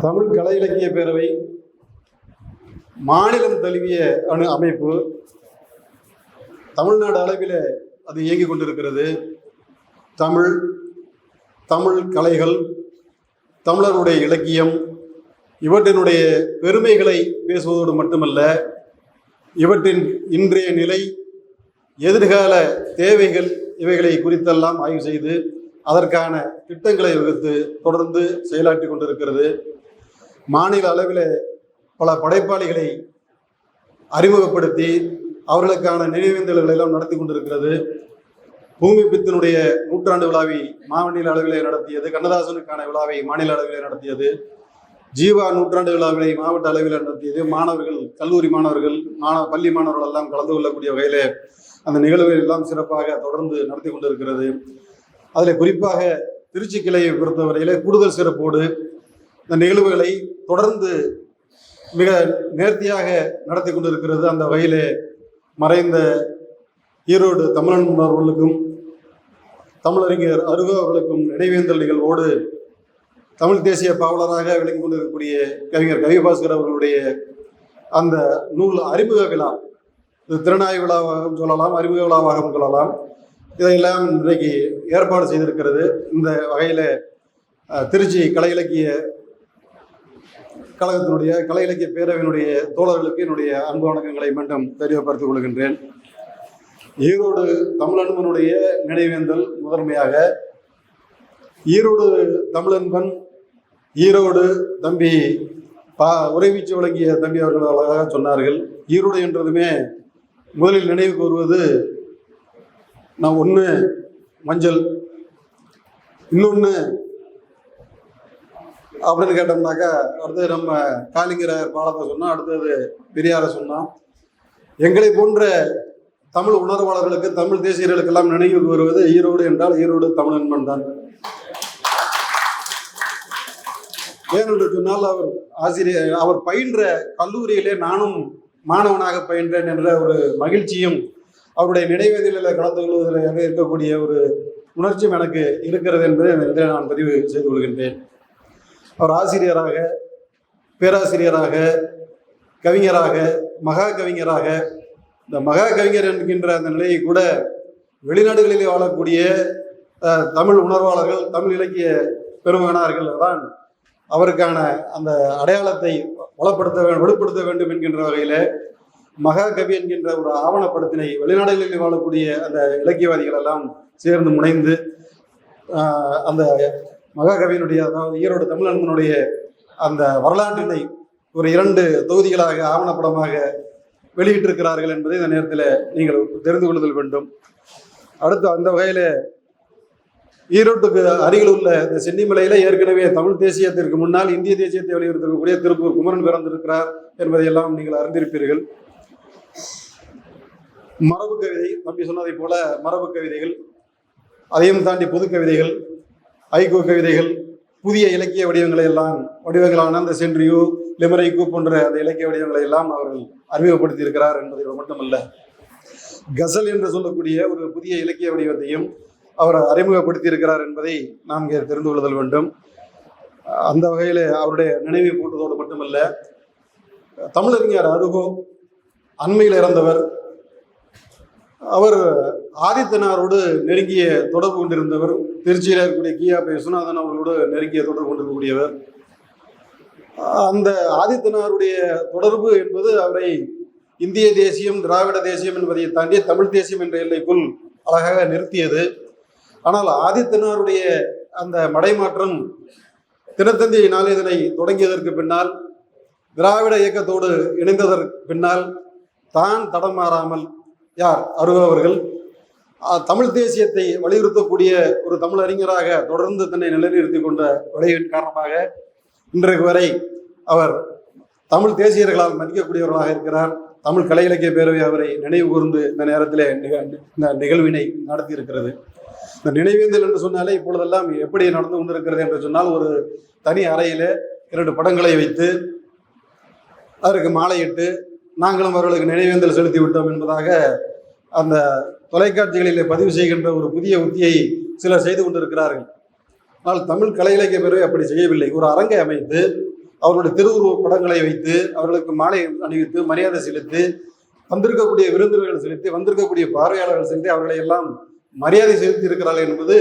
தமிழ் கலை இலக்கிய பேரவை மாநிலம் தழுவிய அமைப்பு. தமிழ்நாடு அளவில் அது இயங்கிக் கொண்டிருக்கிறது. தமிழ் கலைகள், தமிழருடைய இலக்கியம் இவற்றினுடைய பெருமைகளை பேசுவதோடு மட்டுமல்ல, இவற்றின் இன்றைய நிலை, எதிர்கால தேவைகள் இவைகளை குறித்தெல்லாம் ஆய்வு செய்து அதற்கான திட்டங்களை வகுத்து தொடர்ந்து செயலாற்றி கொண்டிருக்கிறது. மாநில அளவில் பல படைப்பாளிகளை அறிமுகப்படுத்தி அவர்களுக்கான நினைவேந்தல்களை எல்லாம் நடத்தி கொண்டிருக்கிறது. பூமி பித்தனுடைய நூற்றாண்டு விழாவை மாநில அளவிலே நடத்தியது, கண்ணதாசனுக்கான விழாவை மாநில அளவிலே நடத்தியது, ஜீவா நூற்றாண்டு விழாவினை மாவட்ட அளவில் நடத்தியது. மாணவர்கள், கல்லூரி மாணவர்கள், பள்ளி மாணவர்கள் எல்லாம் கலந்து கொள்ளக்கூடிய வகையில் அந்த நிகழ்வுகள் எல்லாம் சிறப்பாக தொடர்ந்து நடத்தி கொண்டிருக்கிறது. அதில் குறிப்பாக திருச்சி கிளையை பொறுத்தவரையிலே கூடுதல் சிறப்போடு இந்த நிகழ்வுகளை தொடர்ந்து மிக நேர்த்தியாக நடத்தி கொண்டிருக்கிறது. அந்த வகையிலே மறைந்த ஈரோடு தமிழன் அவர்களுக்கும் தமிழறிஞர் அருகோ அவர்களுக்கும் நினைவேந்தல் நிகழ்வோடு தமிழ் தேசிய பாவலராக விளங்கி கொண்டிருக்கக்கூடிய கவிஞர் கவிபாஸ்கர் அவர்களுடைய அந்த நூல் அறிமுக விழா, இது திறனாய்வு விழாவாகவும் சொல்லலாம், அறிமுக விழாவாகவும் சொல்லலாம், இதையெல்லாம் இன்றைக்கு ஏற்பாடு செய்திருக்கிறது. இந்த வகையில் திருச்சி கலை இலக்கிய கழகத்தினுடைய கலை இலக்கிய பேரவையினுடைய தோழர்களுக்கு என்னுடைய அன்பு வணக்கங்களை மீண்டும் தெரியப்படுத்திக் கொள்கின்றேன். ஈரோடு தமிழன்பனுடைய நினைவேந்தல் முதன்மையாக ஈரோடு தமிழன்பன், ஈரோடு தம்பி உரைவீச்சு வழங்கிய தம்பி அவர்கள் அழகாக சொன்னார்கள். ஈரோடு என்றதுமே முதலில் நினைவுக்கு வருவது நான் ஒன்று மஞ்சள், இன்னொன்று அப்படின்னு கேட்டோம்னாக்கா அடுத்தது நம்ம காளிங்கராயர் பாலத்தை சொன்னோம், அடுத்தது பெரியாரை சொன்னோம். எங்களை போன்ற தமிழ் உணர்வாளர்களுக்கு, தமிழ் தேசியர்களுக்கெல்லாம் நினைவுக்கு வருவது ஈரோடு என்றால் ஈரோடு தமிழன்பன் தான். ஏனென்று சொன்னால் அவர் பயின்ற கல்லூரியிலே நானும் மாணவனாக பயின்றேன் என்ற ஒரு மகிழ்ச்சியும் அவருடைய நினைவேந்தலில் கலந்து கொள்வதில் இருக்கக்கூடிய ஒரு உணர்ச்சியும் எனக்கு இருக்கிறது என்பதை நான் பதிவு செய்து கொள்கின்றேன். அவர் ஆசிரியராக, பேராசிரியராக, கவிஞராக, மகா கவிஞராக, இந்த மகா கவிஞர் என்கின்ற அந்த நிலையை கூட வெளிநாடுகளிலே வாழக்கூடிய தமிழ் உணர்வாளர்கள், தமிழ் இலக்கிய பெருமகனார்கள் தான் அவருக்கான அந்த அடையாளத்தை வெளிப்படுத்த வேண்டும் என்கின்ற வகையில் மகா கவி என்கின்ற ஒரு ஆவணப்படத்தினை வெளிநாடுகளில் வாழக்கூடிய அந்த இலக்கியவாதிகள் எல்லாம் சேர்ந்து முனைந்து அந்த மகாகவியினுடைய, அதாவது ஈரோடு தமிழன்பனுடைய அந்த வரலாற்றினை ஒரு 2 தொகுதிகளாக ஆவணப்படமாக வெளியிட்டிருக்கிறார்கள் என்பதை இந்த நேரத்தில் நீங்கள் தெரிந்து கொள்ளுதல் வேண்டும். அடுத்து அந்த வகையில் ஈரோட்டுக்கு அருகில் உள்ள இந்த சென்னிமலையில் ஏற்கனவே தமிழ் தேசியத்திற்கு முன்னால் இந்திய தேசியத்தை வலியுறுத்தக்கூடிய திருப்பூர் குமரன் பிறந்திருக்கிறார் என்பதையெல்லாம் நீங்கள் அறிந்திருப்பீர்கள். மரபு கவிதை, தம்பி சொன்னதை போல மரபு கவிதைகள், அதையும் தாண்டி பொது கவிதைகள், ஐகோ கவிதைகள், புதிய இலக்கிய வடிவங்களான அந்த சென்ட்ரியோ, லிமரைக்கு போன்ற அந்த இலக்கிய வடிவங்களை எல்லாம் அவர்கள் அறிமுகப்படுத்தி இருக்கிறார் என்பதை மட்டுமல்ல, கசல் என்று சொல்லக்கூடிய ஒரு புதிய இலக்கிய வடிவத்தையும் அவர் அறிமுகப்படுத்தி இருக்கிறார் என்பதை நாம் இங்கே தெரிந்து கொள்ளுதல் வேண்டும். அந்த வகையில் அவருடைய நினைவை கூட்டுவதோடு மட்டுமல்ல, தமிழறிஞர் அருகோ அண்மையில் இறந்தவர். அவர் ஆதித்தனாரோடு நெருங்கிய தொடர்பு கொண்டிருந்தவர். திருச்சியில் இருக்கக்கூடிய கியா விஸ்வநாதன் அவர்களோடு நெருங்கிய தொடர்பு கொண்டிருக்கக்கூடியவர். அந்த ஆதித்தனாருடைய தொடர்பு என்பது அவரை இந்திய தேசியம், திராவிட தேசியம் என்பதை தாண்டி தமிழ் தேசியம் என்ற எல்லைக்குள் அழகாக நிறுத்தியது. ஆனால் ஆதித்தனாருடைய அந்த மடைமாற்றம் தினத்தந்தி நாளிதழை தொடங்கியதற்கு பின்னால், திராவிட இயக்கத்தோடு இணைந்ததற்கு பின்னால் தான் தடம் மாறாமல் யார் அருகோ அவர்கள் தமிழ் தேசியத்தை வலியுறுத்தக்கூடிய ஒரு தமிழ் அறிஞராக தொடர்ந்து தன்னை நிலைநிறுத்தி கொண்ட விளைவின் காரணமாக இன்றைக்கு வரை அவர் தமிழ் தேசியர்களால் மதிக்கக்கூடியவர்களாக இருக்கிறார். தமிழ் கலை இலக்கிய பேரவை அவரை நினைவு கூர்ந்து இந்த நேரத்தில் இந்த நிகழ்வினை நடத்தி இருக்கிறது. இந்த நினைவேந்தல் என்று சொன்னாலே இப்பொழுதெல்லாம் எப்படி நடந்து கொண்டிருக்கிறது என்று சொன்னால், ஒரு தனி அறையில் 2 படங்களை வைத்து அதற்கு மாலையிட்டு நாங்களும் அவர்களுக்கு நினைவேந்தல் செலுத்தி விட்டோம் என்பதாக அந்த தொலைக்காட்சிகளிலே பதிவு செய்கின்ற ஒரு புதிய உத்தியை சிலர் செய்து கொண்டிருக்கிறார்கள். ஆனால் தமிழ் கலை இலக்கிய பேரவை அப்படி செய்யவில்லை. ஒரு அரங்கை அமைத்து அவர்களுடைய திருவுருவ படங்களை வைத்து அவர்களுக்கு மாலை அணிவித்து மரியாதை செலுத்தி வந்திருக்கக்கூடிய விருந்தினர்கள் செலுத்தி வந்திருக்கக்கூடிய பார்வையாளர்கள் செலுத்தி அவர்களை எல்லாம் மரியாதை செலுத்தி இருக்கிறார்கள் என்பது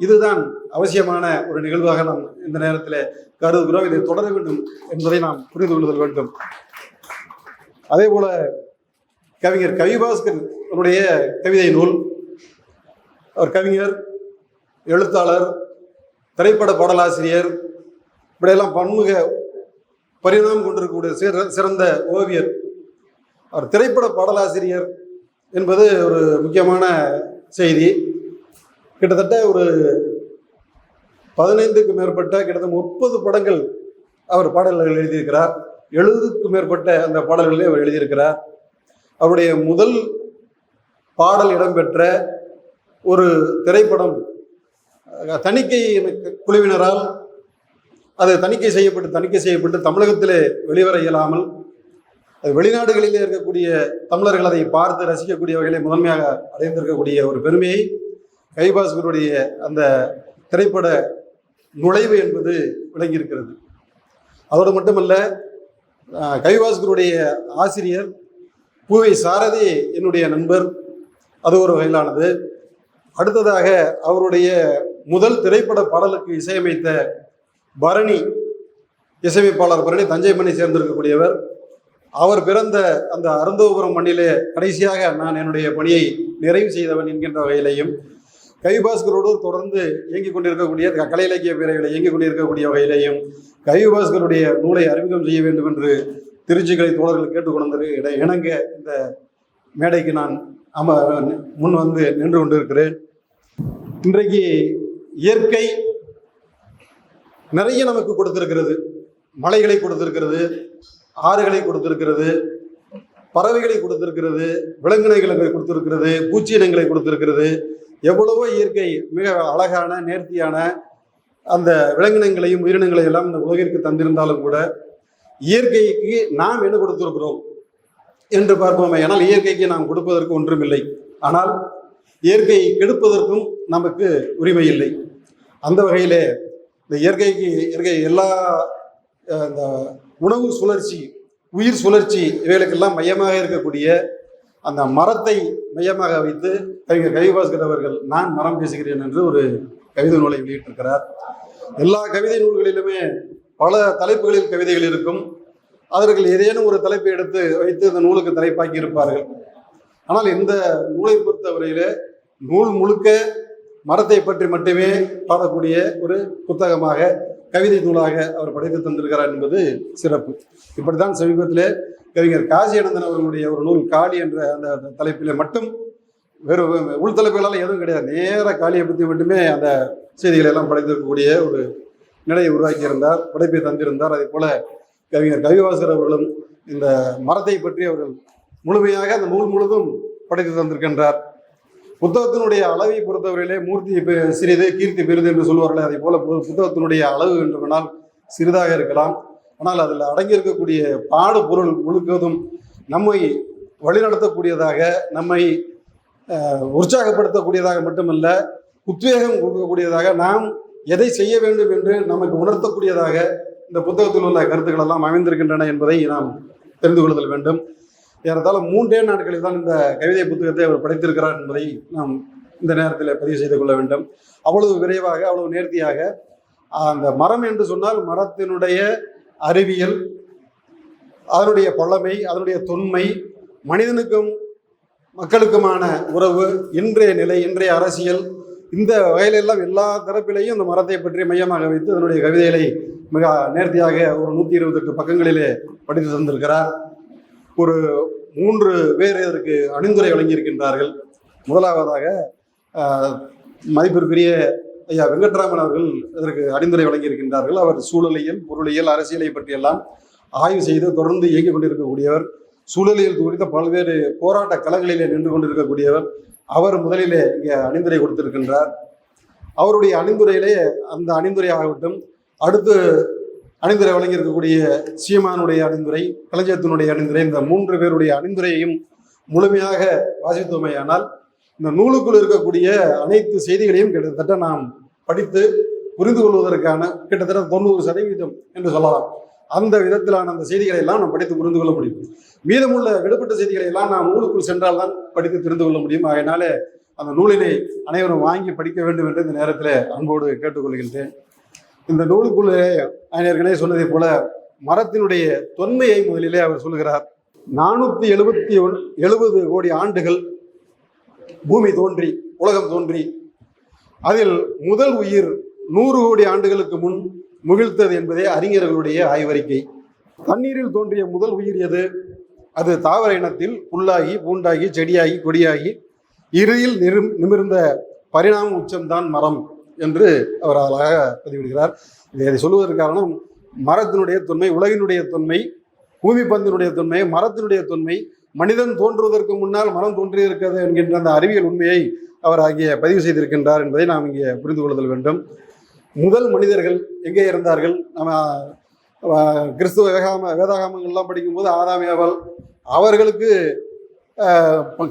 இதுதான் அவசியமான ஒரு நிகழ்வாக நாம் இந்த நேரத்தில் கருதுகிறோம். இதை தொடர வேண்டும் என்பதை நாம் புரிந்து கொள்ளுதல் வேண்டும். அதே போல கவிஞர் கவிபாஸ்கருடைய கவிதை நூல், அவர் கவிஞர், எழுத்தாளர், திரைப்பட பாடலாசிரியர், இப்படியெல்லாம் பன்முக பரிணாமம் கொண்டிருக்கக்கூடிய சிறந்த ஓவியர். அவர் திரைப்பட பாடலாசிரியர் என்பது ஒரு முக்கியமான செய்தி. கிட்டத்தட்ட ஒரு 15க்கும் மேற்பட்ட கிட்டத்தட்ட 30 படங்கள் அவர் பாடல்கள் எழுதியிருக்கிறார். 70க்கும் மேற்பட்ட அந்த பாடல்களை அவர் எழுதியிருக்கிறார். அவருடைய முதல் பாடல் இடம்பெற்ற ஒரு திரைப்படம் தணிக்கை குழுவினரால் அது தணிக்கை செய்யப்பட்டு தமிழகத்திலே வெளிவர இயலாமல் வெளிநாடுகளிலே இருக்கக்கூடிய தமிழர்கள் அதை பார்த்து ரசிக்கக்கூடிய வகையிலே முதன்மையாக அடைந்திருக்கக்கூடிய ஒரு பெருமையை கவிபாஸ்கருடைய அந்த திரைப்பட நுழைவு என்பது விளங்கியிருக்கிறது. அதோடு மட்டுமல்ல, கவிபாஸ்கருடைய ஆசிரியர் பூவை சாரதி என்னுடைய நண்பர், அது ஒரு வகையிலானது. அடுத்ததாக அவருடைய முதல் திரைப்பட பாடலுக்கு இசையமைத்த பரணி, இசையமைப்பாளர் பரணி தஞ்சை மண்ணை சேர்ந்திருக்கக்கூடியவர். அவர் பிறந்த அந்த அருந்தோபுரம் மண்ணிலே கடைசியாக நான் என்னுடைய பணியை நிறைவு செய்தவன் என்கின்ற வகையிலையும், கவிபாஸ்கரோடு தொடர்ந்து இயங்கிக் கொண்டிருக்கக்கூடிய கலை இலக்கிய பேரவைகளை இயங்கிக் கொண்டிருக்கக்கூடிய வகையிலையும் கவிபாஸ்கருடைய நூலை அறிமுகம் செய்ய வேண்டும் என்று திருச்சிகளை தோழர்கள் கேட்டுக்கொண்டு இணங்க இந்த மேடைக்கு நான் முன் வந்து நின்று கொண்டிருக்கிறேன். இன்றைக்கு இயற்கை நிறைய நமக்கு கொடுத்திருக்கிறது. மலைகளை கொடுத்திருக்கிறது, ஆறுகளை கொடுத்திருக்கிறது, பறவைகளை கொடுத்திருக்கிறது, விலங்கினங்களை கொடுத்திருக்கிறது, பூச்சியினங்களை கொடுத்திருக்கிறது. எவ்வளவோ இயற்கை மிக அழகான நேர்த்தியான அந்த விலங்கினங்களையும் உயிரினங்களையும் எல்லாம் இந்த உலகிற்கு தந்திருந்தாலும் கூட இயற்கைக்கு நாம் என்ன கொடுத்திருக்கிறோம் என்று பார்ப்போமே. ஆனால் இயற்கைக்கு நாம் கொடுப்பதற்கு ஒன்றுமில்லை. ஆனால் இயற்கையை கெடுப்பதற்கும் நமக்கு உரிமை இல்லை. அந்த வகையிலே இந்த இயற்கை எல்லா இந்த உணவு சுழற்சி, உயிர் சுழற்சி, இவைகளுக்கெல்லாம் மையமாக இருக்கக்கூடிய அந்த மரத்தை மையமாக வைத்து கவிஞர் கவிபாஸ்கர் அவர்கள் நான் மரம் பேசுகிறேன் என்று ஒரு கவிதை நூலை வெளியிட்டிருக்கிறார். எல்லா கவிதை நூல்களிலுமே பல தலைப்புகளில் கவிதைகள் இருக்கும். அவர்கள் ஏதேனும் ஒரு தலைப்பை எடுத்து வைத்து இந்த நூலுக்கு தலைப்பாக்கி இருப்பார்கள். ஆனால் இந்த நூலை பொறுத்தவரையில நூல் முழுக்க மரத்தை பற்றி மட்டுமே பாடக்கூடிய ஒரு புத்தகமாக, கவிதை நூலாக அவர் படைத்து தந்திருக்கிறார் என்பது சிறப்பு. இப்படித்தான் சமீபத்திலே கவிஞர் காசி அனந்தன் அவர்களுடைய ஒரு நூல் காளி என்ற அந்த தலைப்பிலே மட்டும் வேறு உள்தலைப்புகளால் எதுவும் கிடையாது, நேர காளியை பற்றி மட்டுமே அந்த செய்திகளை எல்லாம் படைத்திருக்கக்கூடிய ஒரு நிலையை உருவாக்கியிருந்தார், படைப்பை தந்திருந்தார். அதே போல கவிஞர் கவிபாஸ்கர் அவர்களும் இந்த மரத்தை பற்றி அவர்கள் முழுமையாக அந்த நூல் முழுதும் படைத்து தந்திருக்கின்றார். புத்தகத்தினுடைய அளவை பொறுத்தவரையிலே மூர்த்தி சிறிது கீர்த்தி பெரிது என்று சொல்வார்களே, அதே போல புத்தகத்தினுடைய அளவு என்று சொன்னால் சிறிதாக இருக்கலாம். ஆனால் அதில் அடங்கியிருக்கக்கூடிய பாடு பொருள் முழுவதும் நம்மை வழிநடத்தக்கூடியதாக, நம்மை உற்சாகப்படுத்தக்கூடியதாக மட்டுமல்ல, உத்வேகம் கொடுக்கக்கூடியதாக, நாம் எதை செய்ய வேண்டும் என்று நமக்கு உணர்த்தக்கூடியதாக இந்த புத்தகத்தில் உள்ள கருத்துக்கள் எல்லாம் அமைந்திருக்கின்றன என்பதை நாம் தெரிந்து கொள்ளுதல் வேண்டும். ஏறத்தாழ 3 நாட்களில் தான் இந்த கவிதை புத்தகத்தை அவர் படைத்திருக்கிறார் என்பதை நாம் இந்த நேரத்தில் பதிவு செய்து கொள்ள வேண்டும். அவ்வளவு விரைவாக, அவ்வளவு நேர்த்தியாக அந்த மரம் என்று சொன்னால் மரத்தினுடைய அறிவியல், அதனுடைய பழமை, அதனுடைய தொன்மை, மனிதனுக்கும் மக்களுக்குமான உறவு, இன்றைய நிலை, இன்றைய அரசியல், இந்த வகையிலெல்லாம் எல்லா தரப்பிலையும் இந்த மரத்தை பற்றி மையமாக வைத்து அதனுடைய கவிதைகளை மிக நேர்த்தியாக ஒரு 128 பக்கங்களிலே படித்து தந்திருக்கிறார். ஒரு 3 பேர் இதற்கு அணிந்துரை வழங்கியிருக்கின்றார்கள். முதலாவதாக மதிப்பிற்குரிய ஐயா வெங்கட்ராமன் அவர்கள் இதற்கு அணிந்துரை வழங்கியிருக்கின்றார்கள். அவர் சூழலியல், பொருளியல், அரசியலை பற்றியெல்லாம் ஆய்வு செய்து தொடர்ந்து இயங்கிக் கொண்டிருக்கக்கூடியவர். சூழலியல் குறித்த பல்வேறு போராட்ட களங்களிலே நின்று கொண்டிருக்கக்கூடியவர். அவர் முதலிலே இங்கே அணிந்துரை கொடுத்திருக்கின்றார். அவருடைய அணிந்துரையிலே அந்த அணிந்துரை ஆகட்டும், அடுத்து அணிந்துரை வழங்கியிருக்கக்கூடிய சீமானுடைய அணிந்துரை, கலைஞத்தினுடைய அணிந்துரை, இந்த 3 பேருடைய அணிந்துரையையும் முழுமையாக வாசித்தோமேயானால் இந்த நூலுக்குள் இருக்கக்கூடிய அனைத்து செய்திகளையும் கிட்டத்தட்ட நாம் படித்து புரிந்து கொள்வதற்கான கிட்டத்தட்ட 90% என்று சொல்லலாம். அந்த விதத்திலான அந்த செய்திகளை எல்லாம் நாம் படித்து புரிந்து கொள்ள முடியும். மீதமுள்ள விடுபட்ட செய்திகளை எல்லாம் நாம் நூலுக்குள் சென்றால் தான் படித்து தெரிந்து கொள்ள முடியும். அதனால அந்த நூலினை அனைவரும் வாங்கி படிக்க வேண்டும் என்று இந்த நேரத்தில் அன்போடு கேட்டுக்கொள்கின்றேன். இந்த நூலுக்குள்ளே ஏற்கனவே சொன்னதை போல மரத்தினுடைய தொன்மையை முதலிலே அவர் சொல்கிறார். 470 கோடி ஆண்டுகள் பூமி தோன்றி உலகம் தோன்றி அதில் முதல் உயிர் 100 கோடி ஆண்டுகளுக்கு முன் முகிழ்த்தது என்பதே அறிஞர்களுடைய ஆய்வறிக்கை. தண்ணீரில் தோன்றிய முதல் உயிர் எது? அது தாவர இனத்தில் புல்லாகி பூண்டாகி செடியாகி கொடியாகி இறுதியில் நிமிர்ந்த பரிணாம உச்சம்தான் மரம் என்று அவர் அழகாக பதிவிடுகிறார். இதை சொல்வதற்கு காரணம் மரத்தினுடைய தொன்மை, உலகினுடைய தொன்மை, பூமி பந்தினுடைய தொன்மை, மரத்தினுடைய தொன்மை, மனிதன் தோன்றுவதற்கு முன்னால் மரம் தோன்றியிருக்கிறது என்கின்ற அந்த அறிவியல் உண்மையை அவர் ஆகிய பதிவு செய்திருக்கின்றார் என்பதை நாம் இங்கே புரிந்து கொள்ளுதல் வேண்டும். முதல் மனிதர்கள் எங்கே இருந்தார்கள்? நம்ம கிறிஸ்துவ வேதாகமங்கள்லாம் படிக்கும்போது ஆதாம் ஏவாள் அவர்களுக்கு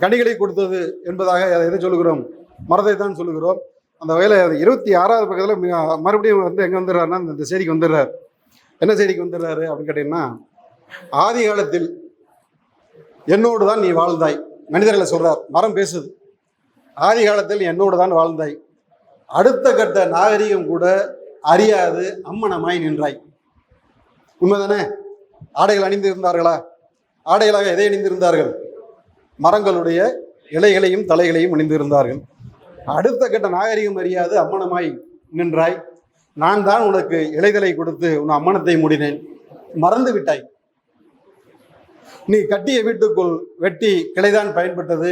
கனிகளை கொடுத்தது என்பதாக எதை சொல்லுகிறோம்? மரத்தை தான் சொல்லுகிறோம். அந்த வகையில் 26வது பக்கத்தில் மறுபடியும் எங்கே வந்துடுறாருன்னா இந்த செய்திக்கு வந்துடுறார். என்ன செய்திக்கு வந்துடுறாரு அப்படின்னு கேட்டீங்கன்னா, ஆதி காலத்தில் என்னோடு தான் நீ வாழ்ந்தாய். மனிதர்களை சொல்றார், மரம் பேசுது. ஆதி காலத்தில் என்னோடு தான் வாழ்ந்தாய், அடுத்த கட்ட நாகரிகம் கூட அறியாது அம்மனமாய் நின்றாய். உண்மைதானே? ஆடைகள் அணிந்திருந்தார்களா? ஆடைகளாக எதை அணிந்திருந்தார்கள்? மரங்களுடைய இலைகளையும் தலைகளையும் அணிந்திருந்தார்கள். அடுத்த கட்ட நாகரிகம் அறியாது அம்மனமாய் நின்றாய். நான் தான் உனக்கு இலைதலை கொடுத்து உன் அம்மனத்தை மூடினேன், மறந்து விட்டாய். நீ கட்டிய வீட்டுக்குள் வெட்டி கிளைதான் பயன்பட்டது,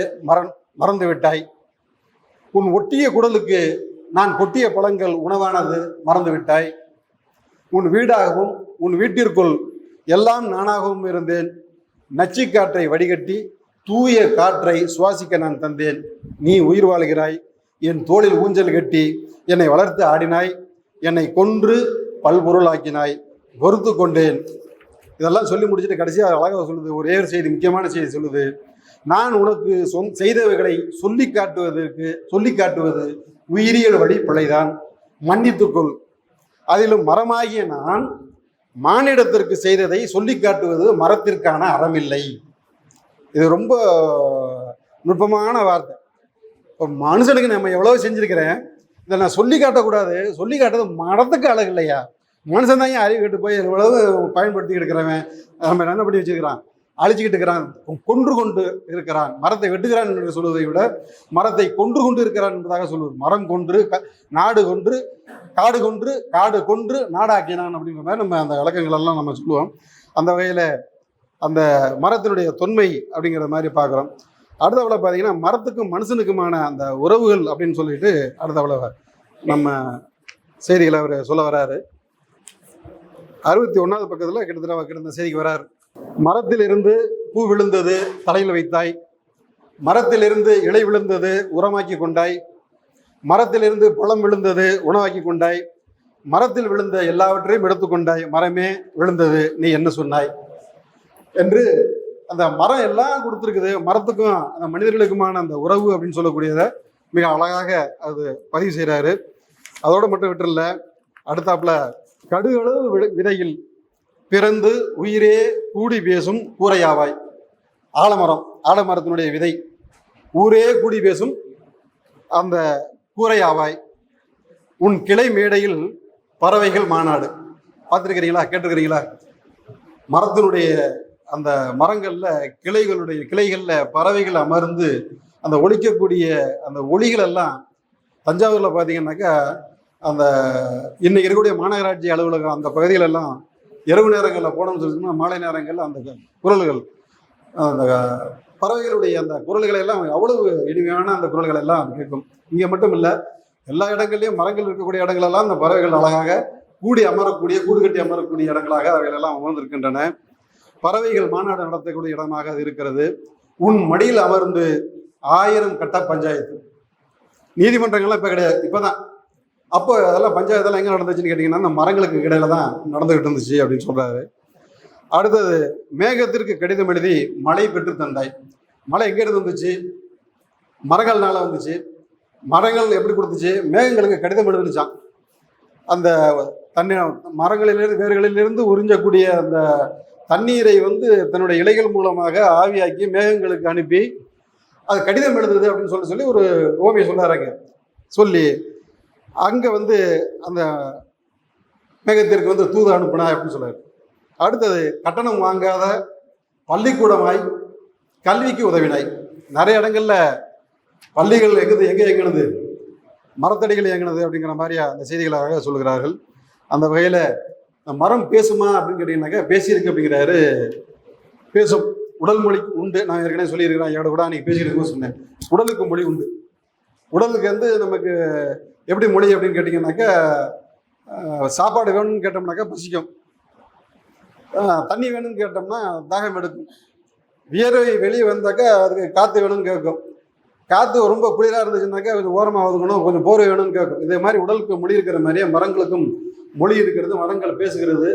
மறந்து விட்டாய். உன் ஒட்டிய குடலுக்கு நான் கொட்டிய பழங்கள் உணவானது, மறந்து விட்டாய். உன் வீடாகவும் உன் வீட்டிற்குள் எல்லாம் நானாகவும் இருந்தேன். நச்சுக்காற்றை வடிகட்டி தூய காற்றை சுவாசிக்க நான் தந்தேன். நீ உயிர் வாழ்கிறாய். என் தோளில் ஊஞ்சல் கட்டி என்னை வளர்த்து ஆடினாய். என்னை கொன்று பல்பொருளாக்கினாய், பொறுத்து கொண்டேன். இதெல்லாம் சொல்லி முடிச்சுட்டு கடைசியாக அழகாக சொல்லுது, ஒரே ஒரு செய்தி, முக்கியமான செய்தி சொல்லுது. நான் உனக்கு செய்தவைகளை சொல்லி காட்டுவது உயிரியல் வழி பிழைதான், மன்னித்துக்கொள். அதிலும் மரமாகிய நான் மானிடத்திற்கு செய்ததை சொல்லி காட்டுவது மரத்திற்கான அறமில்லை. இது ரொம்ப நுட்பமான வார்த்தை. ஒரு மனுஷனுக்கு நம்ம எவ்வளவு செஞ்சிருக்கிறேன், இதை நான் சொல்லி காட்டக்கூடாது. சொல்லி காட்டுறது மரத்துக்கு அழகு இல்லையா? மனுஷன் தான் அறிவு கேட்டு போய் எவ்வளவு பயன்படுத்திக்கிட்டு இருக்கிறவன் நம்ம என்ன பண்ணி வச்சுக்கிறான், அழிச்சுக்கிட்டு இருக்கிறான், கொன்று கொண்டு இருக்கிறான். மரத்தை வெட்டுகிறான் என்று சொல்வதை விட மரத்தை கொன்று கொண்டு இருக்கிறான் என்பதாக சொல்லுவது. மரம் கொன்று நாடு கொன்று, காடு கொன்று, காடு கொன்று நாடாக்கினான் அப்படிங்கிற மாதிரி நம்ம அந்த விளக்கங்கள் எல்லாம் நம்ம சொல்லுவோம். அந்த வகையில் அந்த மரத்தினுடைய தொன்மை அப்படிங்கிற மாதிரி பார்க்குறோம். அடுத்தவளை பார்த்தீங்கன்னா மரத்துக்கும் மனுஷனுக்குமான அந்த உறவுகள் அப்படின்னு சொல்லிட்டு அடுத்தவளை நம்ம செய்திகளை அவர் சொல்ல வராரு. 61வது பக்கத்தில் கிட்டத்தட்ட செய்திக்கு வராரு. மரத்திலிருந்து பூ விழுந்தது தலையில் வைத்தாய், மரத்திலிருந்து இலை விழுந்தது உரமாக்கி கொண்டாய், மரத்திலிருந்து பழம் விழுந்தது உணவாக்கி கொண்டாய், மரத்தில் விழுந்த எல்லாவற்றையும் எடுத்துக்கொண்டாய், மரமே விழுந்தது நீ என்ன சொன்னாய் என்று அந்த மரம் எல்லாம் கொடுத்துருக்குது. மரத்துக்கும் அந்த மனிதர்களுக்குமான அந்த உறவு அப்படின்னு சொல்லக்கூடியதை மிக அழகாக அது பதிவு செய்கிறாரு. அதோடு மட்டும் விட்டுல, அடுத்தாப்புல கடுகளவு விதையில் பிறந்து உயிரே கூடி பேசும் கூரையாவாய். ஆலமரத்தினுடைய விதை ஊரே கூடி பேசும் அந்த கூரையாவாய். உன் கிளை மேடையில் பறவைகள் மாநாடு. பார்த்துருக்கிறீங்களா, கேட்டிருக்கிறீங்களா? மரத்தினுடைய அந்த மரங்களில் கிளைகளில் பறவைகள் அமர்ந்து அந்த ஒலிக்கக்கூடிய அந்த ஒலிகள் எல்லாம் தஞ்சாவூரில் பார்த்தீங்கன்னாக்கா அந்த இன்னைக்கு இருக்கக்கூடிய மாநகராட்சி அலுவலகம் அந்த பகுதிகளெல்லாம் இரவு நேரங்களில் போனோம்னு சொல்லிட்டோம்னா மாலை நேரங்களில் அந்த குரல்கள், அந்த பறவைகளுடைய அந்த குரல்களை எல்லாம் அவ்வளவு இனிமையான அந்த குரல்கள் எல்லாம் கேட்கும். இங்கே மட்டும் இல்லை, எல்லா இடங்கள்லையும் மரங்கள் இருக்கக்கூடிய இடங்களெல்லாம் அந்த பறவைகள் அழகாக கூடு கட்டி அமரக்கூடிய இடங்களாக அவைகளெல்லாம் அமர்ந்திருக்கின்றன. பறவைகள் மாநாடு நடத்தக்கூடிய இடமாக அது இருக்கிறது. உன் மடியில் அமர்ந்து 1000 கட்ட பஞ்சாயத்து. நீதிமன்றங்கள்லாம் இப்போ கிடையாது, இப்போதான். அப்போ அதெல்லாம் பஞ்சாயத்தெல்லாம் எங்கே நடந்துச்சுன்னு கேட்டிங்கன்னா அந்த மரங்களுக்கு இடையில தான் நடந்துகிட்டு இருந்துச்சு அப்படின்னு சொல்கிறாரு. அடுத்தது மேகத்திற்கு கடிதம் எழுதி மழை பெற்று தந்தாய். மழை எங்கேருந்து வந்துச்சு? மரங்கள்னால வந்துச்சு. மரங்கள் எப்படி கொடுத்துச்சு? மேகங்களுக்கு கடிதம் எழுதுச்சான். அந்த தண்ணி மரங்களிலிருந்து வேர்களிலிருந்து உறிஞ்சக்கூடிய அந்த தண்ணீரை வந்து தன்னுடைய இலைகள் மூலமாக ஆவியாக்கி மேகங்களுக்கு அனுப்பி அது கடிதம் எழுதுது அப்படின்னு சொல்லி ஒரு ஓவியம் சொன்னாராங்க. சொல்லி அங்கே வந்து அந்த மேகத்திற்கு வந்து தூது அனுப்புனா அப்படின்னு சொன்னார். அடுத்தது கட்டணம் வாங்காத பள்ளிக்கூடமாய் கல்விக்கு உதவினாய். நிறைய இடங்கள்ல பள்ளிகள் எங்கே இயங்கினது, மரத்தடிகள் இயங்கினது அப்படிங்கிற மாதிரியா அந்த செய்திகளாக சொல்லுகிறார்கள். அந்த வகையில் மரம் பேசுமா அப்படின்னு கேட்டீங்கன்னாக்கா பேசியிருக்கு அப்படிங்கிறாரு. பேசும், உடல் மொழிக்கு உண்டு. நான் ஏற்கனவே சொல்லியிருக்கிறேன், என்னோட கூட அன்னைக்கு பேசியிருக்கோம் சொன்னேன். உடலுக்கு மொழி உண்டு. உடலுக்கு வந்து நமக்கு எப்படி மொழி அப்படின்னு கேட்டிங்கன்னாக்கா, சாப்பாடு வேணும்னு கேட்டோம்னாக்கா பசிக்கும், தண்ணி வேணும்னு கேட்டோம்னா தாகம் எடுக்கும், வியர்வை வெளியே வந்தாக்கா அதுக்கு காற்று வேணும்னு கேட்கும், காற்று ரொம்ப குளிராக இருந்துச்சுன்னாக்கா கொஞ்சம் ஓரமாக ஒதுக்கணும், கொஞ்சம் போர்வை வேணும்னு கேட்கும். இதே மாதிரி உடலுக்கு மொழி இருக்கிற மாதிரியே மரங்களுக்கும் மொழி இருக்கிறது, மரங்கள் பேசுகிறது.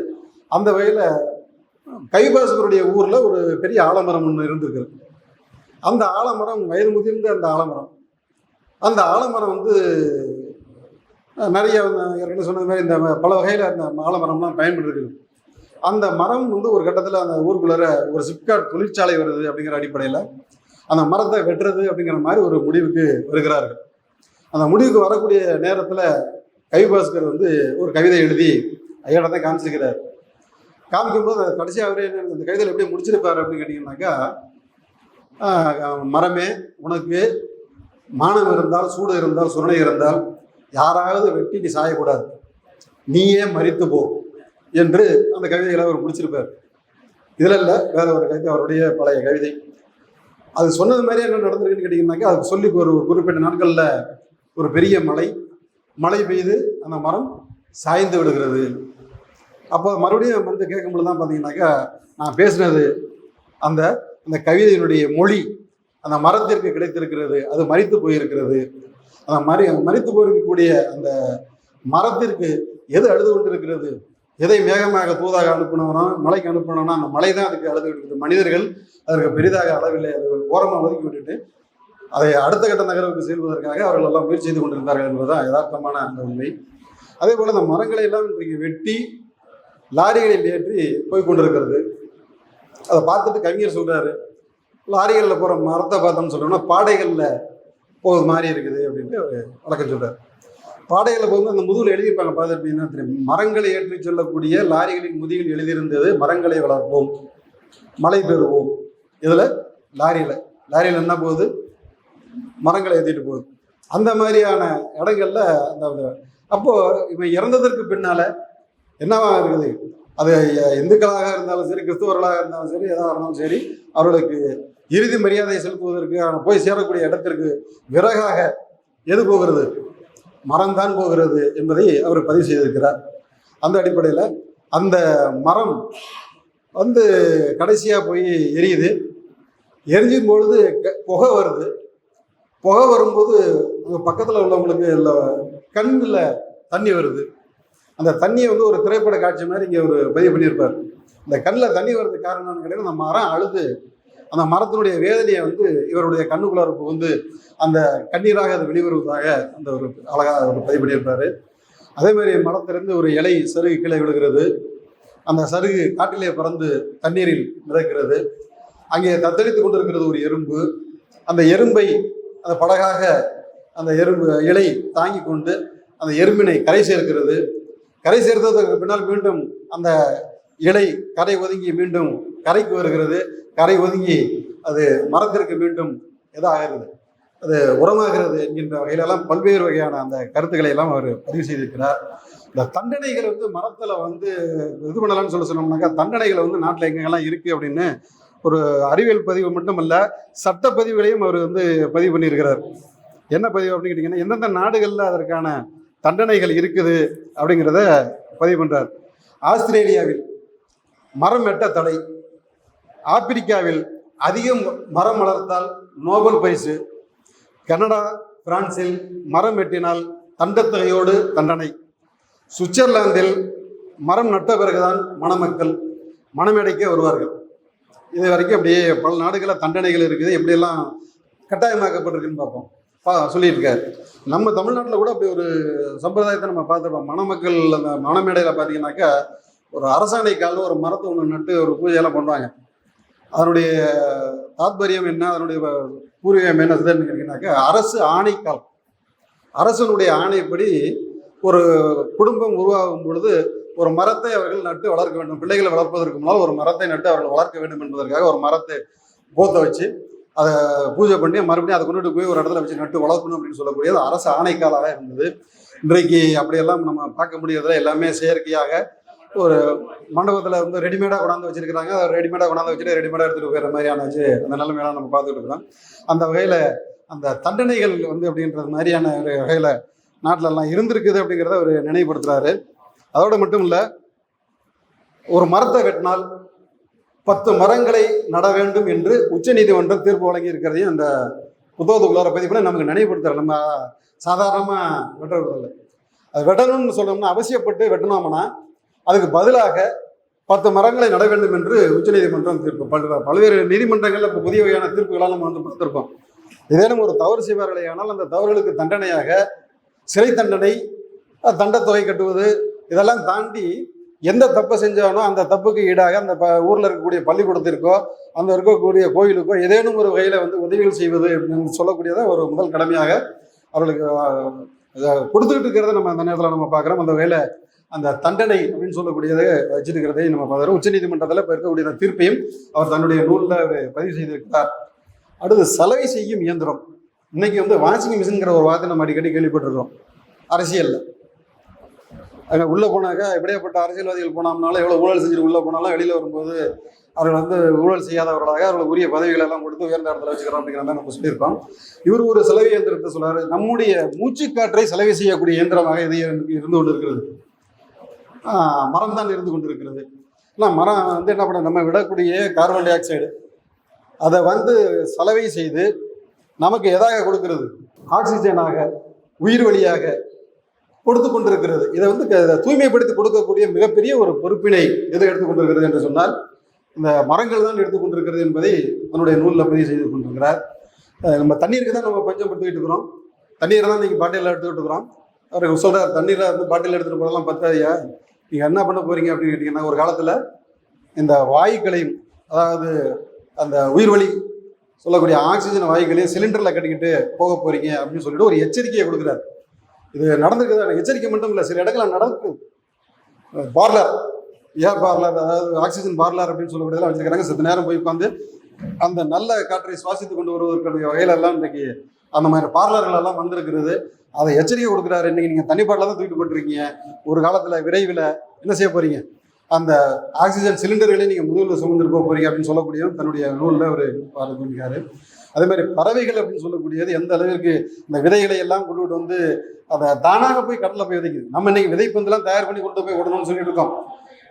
அந்த வகையில் கைபாசகருடைய ஊரில் ஒரு பெரிய ஆலமரம் ஒன்று இருந்திருக்குது. அந்த ஆலமரம் வயது முதிர்ந்த அந்த ஆலமரம். அந்த ஆலமரம் வந்து நிறைய ஏற்கனவே சொன்னது மாதிரி இந்த பல வகையில் அந்த ஆலமரம்லாம் பயன்படுத்துது. அந்த மரம் வந்து ஒரு கட்டத்தில் அந்த ஊருக்குள்ளார ஒரு சிப்காட் தொழிற்சாலை வருது அப்படிங்கிற அடிப்படையில் அந்த மரத்தை வெட்டுறது அப்படிங்கிற மாதிரி ஒரு முடிவுக்கு வருகிறார்கள். அந்த முடிவுக்கு வரக்கூடிய நேரத்தில் கைபாஸ்கர் வந்து ஒரு கவிதை எழுதி ஐயாட தான் காமிச்சிருக்கிறார். காமிக்கும்போது அது கடைசியாக அவரே இந்த கவிதையில் எப்படி முடிச்சிருப்பார் அப்படின்னு கேட்டிங்கன்னாக்கா, மரமே உனக்கு மானம் இருந்தால், சூடு இருந்தால், சுரணை இருந்தால் யாராவது வெட்டி நீ சாயக்கூடாது, நீயே மரித்து போ என்று அந்த கவிதைகளை அவர் முடிச்சிருப்பார். இதில் இல்லை, வேற ஒரு கவிதை, அவருடைய பழைய கவிதை. அது சொன்னது மாதிரி என்ன நடந்திருக்குன்னு கேட்டிங்கன்னாக்கா, அது சொல்லி ஒரு குறிப்பிட்ட நாட்களில் ஒரு பெரிய மழை பெய்து அந்த மரம் சாய்ந்து விடுகிறது. அப்போ மறுபடியும் வந்து கேட்கும்போது தான் பார்த்தீங்கன்னாக்கா, நான் பேசுனது அந்த அந்த கவிதையினுடைய மொழி அந்த மரத்திற்கு கிடைத்திருக்கிறது, அது மரித்து போயிருக்கிறது. அந்த மரித்து போயிருக்கக்கூடிய அந்த மரத்திற்கு எது அழுது கொண்டிருக்கிறது, எதை மேகமாக தூதாக அனுப்பினோம்னா, மலைக்கு அனுப்பினோம்னா அந்த மலை தான் அதுக்கு அழுது விடுகிறது. மனிதர்கள் அதற்கு பெரிதாக அளவில்லை, அது ஓரமாக ஒதுக்கி விட்டுட்டு அதை அடுத்த கட்ட நகர்வுக்கு செல்வதற்காக அவர்கள் எல்லாம் முயற்சி செய்து கொண்டிருந்தார்கள் என்பதுதான் யதார்த்தமான அந்த உண்மை. அதே போல் அந்த மரங்களை எல்லாம் இன்றைக்கு வெட்டி லாரிகளில் ஏற்றி போய் கொண்டிருக்கிறது. அதை பார்த்துட்டு கவிஞர் சொல்றாரு, லாரிகளில் போகிற மரத்தை பார்த்தோம்னு சொல்றோம்னா பாடைகளில் போகுது மாதிரி இருக்குது அப்படின்ட்டு வழக்கம் சொல்றாரு. பாடைகளில் போகும்போது அந்த முதுகில் எழுதியிருப்பாங்க, பார்த்துருப்பீங்கன்னா தெரியும். மரங்களை ஏற்றி செல்லக்கூடிய லாரிகளின் முதுகில் எழுதியிருந்தது, மரங்களை வளர்ப்போம், மழை பெறுவோம். இதில் லாரியில் என்ன போகுது, மரங்களை ஏற்றிட்டு போகுது. அந்த மாதிரியான இடங்கள்ல அந்த அப்போ இவன் இறந்ததற்கு பின்னால என்னவா இருக்குது, அது இந்துக்களாக இருந்தாலும் சரி, கிறிஸ்துவர்களாக இருந்தாலும் சரி, எதாக இருந்தாலும் சரி, அவர்களுக்கு இறுதி மரியாதை செலுத்துவதற்கு போய் சேரக்கூடிய இடத்திற்கு விறகாக எது போகிறது, மரம்தான் போகிறது என்பதை அவர் பதிவு செய்திருக்கிறார். அந்த அடிப்படையில் அந்த மரம் வந்து கடைசியாக போய் எரியுது. எரிஞ்சும் பொழுது புகை வருது. புகை வரும்போது பக்கத்தில் உள்ளவங்களுக்கு இல்லை கண்ணில் தண்ணி வருது. அந்த தண்ணியை வந்து ஒரு திரைப்பட காட்சி மாதிரி இங்கே ஒரு பதிவு பண்ணியிருப்பார். இந்த கண்ணில் தண்ணி வர்றதுக்கு காரணம் என்னன்னு கேட்டீங்கன்னா, அந்த மரம் அழுது அந்த மரத்தினுடைய வேதனையை வந்து இவருடைய கண்ணுக்குள்ளாருக்கு வந்து அந்த கண்ணீராக அது வெளிவருவதாக அந்த ஒரு அழகாக ஒரு பதிவு பண்ணியிருப்பார். அதே மாதிரி மரத்திலிருந்து ஒரு இலை சருகு கீழே விழுகிறது. அந்த சருகு காட்டிலே பறந்து தண்ணீரில் மிதக்கிறது. அங்கே தத்தளித்து கொண்டிருக்கிறது ஒரு எறும்பு. அந்த எறும்பை அந்த படகாக அந்த எறும்பு இலை தாங்கி கொண்டு அந்த எறும்பினை கரை சேர்க்கிறது. கரை சேர்த்ததற்கு பின்னால் மீண்டும் அந்த இலை கரை ஒதுங்கி மீண்டும் கரைக்கு வருகிறது. கரை ஒதுங்கி அது மரத்திற்கு மீண்டும் எதாகிறது, அது உரமாகிறது என்கின்ற வகையிலெல்லாம் பல்வேறு வகையான அந்த கருத்துக்களை எல்லாம் அவர் பதிவு செய்திருக்கிறார். இந்த தண்டனைகள் வந்து மரத்தில் வந்து இது பண்ணலாம்னு சொன்னோம்னாக்கா, தண்டனைகள் வந்து நாட்டில் எங்கெல்லாம் இருக்குது அப்படின்னு ஒரு அறிவியல் பதிவு மட்டுமல்ல, சட்டப்பதிவுகளையும் அவர் வந்து பதிவு பண்ணியிருக்கிறார். என்ன பதிவு அப்படின்னு கேட்டிங்கன்னா, எந்தெந்த நாடுகளில் அதற்கான தண்டனைகள் இருக்குது அப்படிங்கிறத பதிவு பண்ணுறார். ஆஸ்திரேலியாவில் மரம் வெட்ட தடை, ஆப்பிரிக்காவில் அதிகம் மரம் வளர்த்தால் நோபல் பரிசு, கனடா பிரான்சில் மரம் வெட்டினால் தண்டத்தொகையோடு தண்டனை, சுவிட்சர்லாந்தில் மரம் நட்ட பிறகுதான் மணமக்கள் மணமேடைக்க வருவார்கள். இது வரைக்கும் அப்படியே பல நாடுகளில் தண்டனைகள் இருக்குது, எப்படியெல்லாம் கட்டாயமாக்கப்பட்டிருக்குன்னு பார்ப்போம். சொல்லியிருக்காரு. நம்ம தமிழ்நாட்டில் கூட அப்படி ஒரு சம்பிரதாயத்தை நம்ம பார்த்துருப்போம். மணமக்கள் அந்த மணமேடையில் பார்த்தீங்கன்னாக்கா ஒரு அரசாணை காலில் ஒரு மரத்தை ஒன்று நட்டு ஒரு பூஜையெல்லாம் பண்ணுவாங்க. அதனுடைய தாத்பரியம் என்ன, அதனுடைய பூர்வீகம் என்ன கேட்டீங்கன்னாக்கா, அரசு ஆணைக்கால், அரசனுடைய ஆணைப்படி ஒரு குடும்பம் உருவாகும் பொழுது ஒரு மரத்தை அவர்கள் நட்டு வளர்க்க வேண்டும். பிள்ளைகளை வளர்ப்பதற்கு முன்னால் ஒரு மரத்தை நட்டு அவர்கள் வளர்க்க வேண்டும் என்பதற்காக ஒரு மரத்தை போத்த வச்சு அதை பூஜை பண்ணி மறுபடியும் அதை கொண்டுட்டு போய் ஒரு இடத்துல வச்சு நட்டு வளர்க்கணும் அப்படின்னு சொல்லக்கூடியது அரசு ஆணைக்காலாக இருந்தது. இன்றைக்கு அப்படியெல்லாம் நம்ம பார்க்க முடியறதுல எல்லாமே செயற்கையாக ஒரு மண்டபத்தில் வந்து ரெடிமேடாக கொண்டாந்து வச்சிருக்கிறாங்க. அதை ரெடிமேடாக கொண்டாந்து வச்சுட்டு ரெடிமேடாக எடுத்துகிட்டு போயிடுற மாதிரியான அந்த நிலைமையெல்லாம் நம்ம பார்த்துட்டு இருக்கிறோம். அந்த வகையில் அந்த தண்டனைகள் வந்து அப்படின்றது மாதிரியான ஒரு வகையில் நாட்டிலெல்லாம் இருந்திருக்குது அப்படிங்கிறத அவர் நினைவுபடுத்துகிறாரு. அதோடு மட்டும் இல்லை, ஒரு மரத்தை வெட்டினால் 10 மரங்களை நட வேண்டும் என்று உச்சநீதிமன்றம் தீர்ப்பு வழங்கி இருக்கிறதையும் அந்த புத்தகத்துக்குள்ளார பதிவு நமக்கு நினைவுபடுத்துறாரு. நம்ம சாதாரணமாக வெட்டுறதில்லை, அது வெட்டணும்னு சொன்னோம்னா அவசியப்பட்டு வெட்டினோம்னா அதுக்கு பதிலாக 10 மரங்களை நட வேண்டும் என்று உச்சநீதிமன்றம் தீர்ப்பு. பல்வேறு நீதிமன்றங்களில் இப்போ புதிய வகையான தீர்ப்புகளால் நம்ம வந்து பார்த்துருக்கோம். ஏதேனும் ஒரு தவறு செய்வார்களே ஆனால் அந்த தவறுகளுக்கு தண்டனையாக சிறை தண்டனை, தண்டத்தொகை கட்டுவது, இதெல்லாம் தாண்டி எந்த தப்பை செஞ்சானோ அந்த தப்புக்கு ஈடாக அந்த ஊரில் இருக்கக்கூடிய பள்ளிக்கூடத்திற்கோ அந்த இருக்கக்கூடிய கோயிலுக்கோ ஏதேனும் ஒரு வகையில் வந்து உதவிகள் செய்வது அப்படின்னு சொல்லக்கூடியதை ஒரு முதல் கடமையாக அவர்களுக்கு கொடுத்துக்கிட்டு இருக்கிறத நம்ம அந்த நேரத்தில் நம்ம பார்க்குறோம். அந்த வகையில் அந்த தண்டனை அப்படின்னு சொல்லக்கூடியதை வச்சிருக்கிறதை நம்ம பார்க்குறோம். உச்சநீதிமன்றத்தில் இப்போ இருக்கக்கூடிய அந்த தீர்ப்பையும் அவர் தன்னுடைய நூலில் அவர் பதிவு செய்திருக்கிறார். அடுத்து சலவை செய்யும் இயந்திரம். இன்னைக்கு வந்து வாஷிங் மிஷின்ங்கிற ஒரு வார்த்தை நம்ம அடிக்கடி கேள்விப்பட்டிருக்கோம். அரசியலில் அங்கே உள்ளே போனாக்கா எப்படியாப்பட்ட அரசியல்வாதிகள் போனோம்னாலும் எவ்வளோ ஊழல் செஞ்சுட்டு உள்ளே போனாலும் வெளியில் வரும்போது அவர்கள் வந்து ஊழல் செய்யாதவர்களாக அவர்களுக்கு உரிய பதவிகள் எல்லாம் கொடுத்து உயர்ந்த இடத்துல வச்சுக்கிறோம் அப்படிங்கிற மாதிரி நம்ம சொல்லியிருக்கோம். இவர் ஒரு செலவு இயந்திரத்தை சொல்றாரு. நம்முடைய மூச்சுக்காற்றை செலவு செய்யக்கூடிய இயந்திரமாக இது இருந்து கொண்டு இருக்கிறது. மரம் தான் இருந்து கொண்டு இருக்கிறது. ஆனால் மரம் வந்து என்ன பண்ண, நம்ம விடக்கூடிய கார்பன் டை ஆக்சைடு அதை வந்து செலவை செய்து நமக்கு எதாக கொடுக்கிறது, ஆக்சிஜனாக உயிர் வழியாக கொடுத்து கொண்டிருக்கிறது. இதை வந்து தூய்மைப்படுத்தி கொடுக்கக்கூடிய மிகப்பெரிய ஒரு பொறுப்பினை எது எடுத்துக்கொண்டிருக்கிறது என்று சொன்னால் இந்த மரங்கள் தான் எடுத்துக்கொண்டிருக்கிறது என்பதை தன்னுடைய நூலில் பதிவு செய்து கொண்டிருக்கிறார். நம்ம தண்ணீருக்கு தான் நம்ம பஞ்சம் படுத்திக்கிட்டு இருக்கிறோம். தண்ணீரை தான் நீங்கள் பாட்டிலில் எடுத்துக்கிட்டு இருக்கிறோம். அவர் சொல்கிறார், தண்ணீரை வந்து பாட்டிலில் எடுத்துகிட்டு போகலாம் பத்தாதியா, நீங்கள் என்ன பண்ண போகிறீங்க அப்படின்னு கேட்டிங்கன்னா, ஒரு காலத்தில் இந்த வாயுக்களையும், அதாவது அந்த உயிர் வழி சொல்லக்கூடிய ஆக்சிஜன் வாயுக்களையும் சிலிண்டரில் கட்டிக்கிட்டு போக போகிறீங்க அப்படின்னு சொல்லிட்டு ஒரு எச்சரிக்கையை கொடுக்குறாரு. இது நடந்திருக்குது. எச்சரிக்கை மட்டும் இல்லை, சில இடங்களில் நடக்குது. பார்லர், ஏர் பார்லர், அதாவது ஆக்சிஜன் பார்லர் அப்படின்னு சொல்லக்கூடியதெல்லாம் வச்சிருக்கிறாங்க. சற்று நேரம் போய் உட்காந்து அந்த நல்ல காற்றை சுவாசித்து கொண்டு வருவதற்குரிய வகையிலெல்லாம் இன்றைக்கு அந்த மாதிரி பார்லர்கள் எல்லாம் வந்திருக்கிறது. அதை எச்சரிக்கை கொடுக்குறாரு. இன்னைக்கு நீங்கள் தண்ணி பாட்டில் தான் தூக்கிட்டு போட்டுருக்கீங்க, ஒரு காலத்தில் விரைவில் என்ன செய்ய போறீங்க, அந்த ஆக்சிஜன் சிலிண்டர்களையும் நீங்கள் முதுகில் சுமந்துட்டு போக போறீங்க அப்படின்னு சொல்லக்கூடியது தன்னுடைய நூலில் ஒரு பண்ணியிருக்காரு. அதே மாதிரி பறவைகள் அப்படின்னு சொல்லக்கூடியது எந்த அளவிற்கு இந்த விதைகளை எல்லாம் கொண்டுட்டு வந்து அதை தானாக போய் கடலில் போய் விதைக்குது. நம்ம இன்னைக்கு விதைப்பந்தெல்லாம் தயார் பண்ணி கொண்டு போய் விடணும்னு சொல்லிட்டு இருக்கோம்.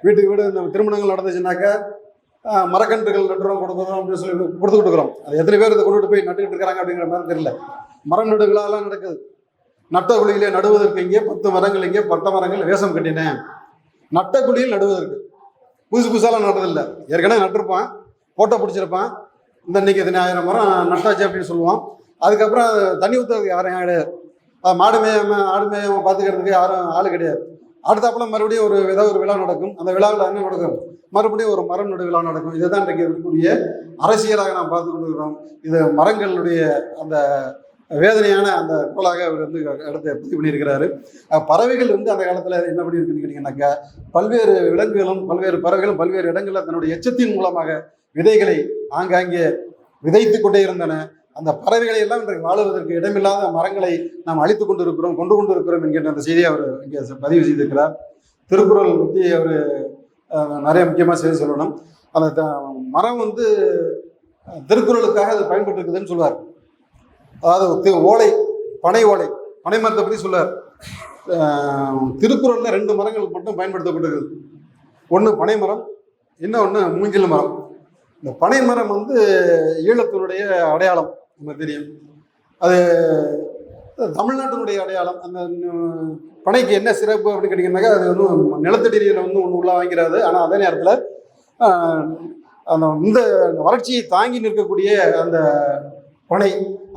வீட்டுக்கு வீடு இந்த திருமணங்கள் நடந்துச்சுனாக்கா மரக்கன்றுகள் நட்டுறோம் கொடுக்குறோம் அப்படின்னு சொல்லி கொடுத்துக்கிட்டு இருக்கிறோம். அது எத்தனை பேர் இதை கொண்டுட்டு போய் நட்டுக்கிட்டு இருக்கிறாங்க அப்படிங்கிற மாதிரி தெரியல. மரம் நடுகளாலாம் நடக்குது. நட்ட குழியிலே நடுவதற்கு இங்கே 10 மரங்கள், இங்கே 10 மரங்கள் வேஷம் கட்டினேன். நட்ட குழியில் நடுவதற்கு புதுசு புதுசாலாம் நடுறதில்லை. ஏற்கனவே நட்டிருப்பான், போட்டோ பிடிச்சிருப்பான், இந்த இன்னைக்கு 1000 மரம் நட்டாச்சு அப்படின்னு சொல்லுவோம். அதுக்கப்புறம் தண்ணி ஊற்றுறதுக்கு யாரும் கிடையாது. மாடு மேயாமல் ஆடு மேயாமல் பார்த்துக்கிறதுக்கு யாரும் ஆள் கிடையாது. அடுத்தாப்புல மறுபடியும் ஏதாவது ஒரு விழா நடக்கும். அந்த விழாவில் என்ன நடக்கும், மறுபடியும் ஒரு மரம் நடு விழா நடக்கும். இதுதான் இன்றைக்கு இருக்கக்கூடிய அரசியலாக நாம் பார்த்து கொண்டு இருக்கிறோம். இது மரங்களுடைய அந்த வேதனையான அந்த குரலாக அவர் வந்து இடத்தை பதிவு பண்ணியிருக்கிறாரு. பறவைகள் வந்து அந்த காலத்தில் என்ன பண்ணியிருக்குன்னு கேட்டிங்கன்னாக்கா, பல்வேறு விலங்குகளும் பல்வேறு பறவைகளும் பல்வேறு இடங்களில் தன்னுடைய எச்சத்தின் மூலமாக விதைகளை ஆங்காங்கே விதைத்து கொண்டே இருந்தன. அந்த பறவைகளை எல்லாம் இன்றைக்கு வாழுவதற்கு இடமில்லாத மரங்களை நாம் அழித்து கொண்டு இருக்கிறோம் என்கின்ற அந்த செய்தியை அவர் இங்கே பதிவு செய்திருக்கிறார். திருக்குறள் பற்றி அவர் நிறைய முக்கியமாக செய்தி சொல்லணும். அந்த மரம் வந்து திருக்குறளுக்காக அது பயன்பட்டு இருக்குதுன்னு சொல்லுவார். அதாவது ஓலை, பனை மரத்தை பற்றி சொல்லுவார். திருக்குறளில் 2 மரங்கள் மட்டும் பயன்படுத்தப்பட்டிருக்குது. ஒன்று பனை மரம், இன்னொன்று மூங்கில் மரம். இந்த பனை மரம் வந்து ஈழத்தினுடைய அடையாளம் நமக்கு தெரியும். அது தமிழ்நாட்டினுடைய அடையாளம். அந்த பனைக்கு என்ன சிறப்பு அப்படின்னு கேட்டிங்கன்னாக்கா, அது வந்து நிலத்தடி நீரை வந்து ஒன்று உள்ளே வாங்கிறாது. ஆனால் அதே நேரத்தில் அந்த இந்த வறட்சியை தாங்கி நிற்கக்கூடிய அந்த பனை